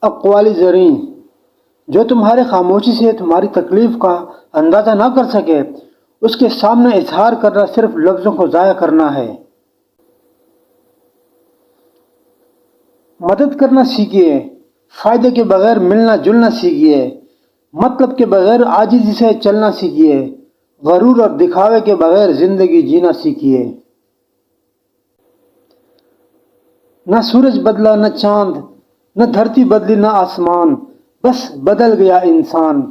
اقوال زریں، جو تمہارے خاموشی سے تمہاری تکلیف کا اندازہ نہ کر سکے، اس کے سامنے اظہار کرنا صرف لفظوں کو ضائع کرنا ہے۔ مدد کرنا سیکھیے، فائدے کے بغیر ملنا جلنا سیکھیے، مطلب کے بغیر عاجزی سے چلنا سیکھیے، غرور اور دکھاوے کے بغیر زندگی جینا سیکھیے۔ نہ سورج بدلا نہ چاند، نہ دھرتی بدلی نہ آسمان، بس بدل گیا انسان۔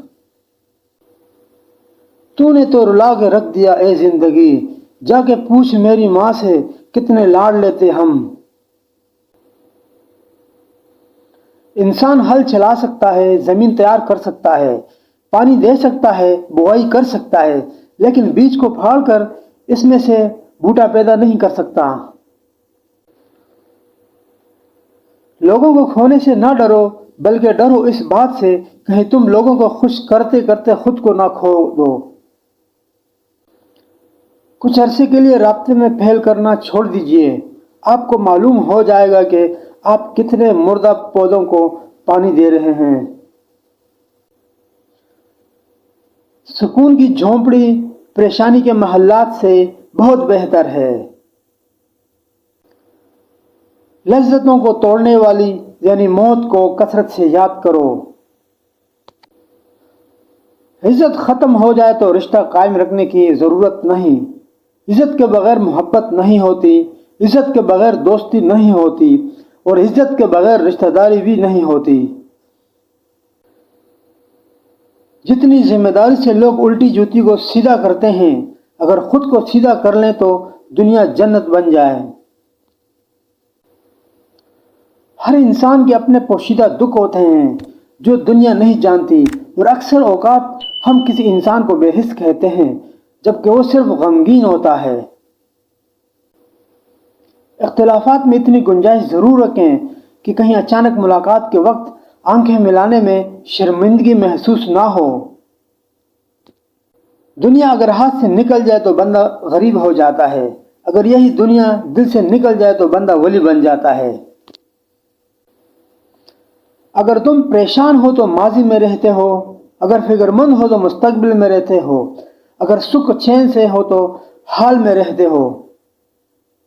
تو نے تو رلا کے رکھ دیا اے زندگی، جا کے پوچھ میری ماں سے کتنے لاڑ لیتے ہم۔ انسان ہل چلا سکتا ہے، زمین تیار کر سکتا ہے، پانی دے سکتا ہے، بوائی کر سکتا ہے، لیکن بیج کو پھاڑ کر اس میں سے بوٹا پیدا نہیں کر سکتا۔ لوگوں کو کھونے سے نہ ڈرو، بلکہ ڈرو اس بات سے کہیں تم لوگوں کو خوش کرتے کرتے خود کو نہ کھو دو۔ کچھ عرصے کے لیے رابطے میں پھیل کرنا چھوڑ دیجئے، آپ کو معلوم ہو جائے گا کہ آپ کتنے مردہ پودوں کو پانی دے رہے ہیں۔ سکون کی جھونپڑی پریشانی کے محلات سے بہت بہتر ہے۔ لذتوں کو توڑنے والی یعنی موت کو کثرت سے یاد کرو۔ عزت ختم ہو جائے تو رشتہ قائم رکھنے کی ضرورت نہیں۔ عزت کے بغیر محبت نہیں ہوتی، عزت کے بغیر دوستی نہیں ہوتی، اور عزت کے بغیر رشتہ داری بھی نہیں ہوتی۔ جتنی ذمہ داری سے لوگ الٹی جوتی کو سیدھا کرتے ہیں، اگر خود کو سیدھا کر لیں تو دنیا جنت بن جائے۔ ہر انسان کے اپنے پوشیدہ دکھ ہوتے ہیں جو دنیا نہیں جانتی، اور اکثر اوقات ہم کسی انسان کو بے حس کہتے ہیں جبکہ وہ صرف غمگین ہوتا ہے۔ اختلافات میں اتنی گنجائش ضرور رکھیں کہ کہیں اچانک ملاقات کے وقت آنکھیں ملانے میں شرمندگی محسوس نہ ہو۔ دنیا اگر ہاتھ سے نکل جائے تو بندہ غریب ہو جاتا ہے، اگر یہی دنیا دل سے نکل جائے تو بندہ ولی بن جاتا ہے۔ اگر تم پریشان ہو تو ماضی میں رہتے ہو، اگر فکر مند ہو تو مستقبل میں رہتے ہو، اگر سکھ چین سے ہو تو حال میں رہتے ہو۔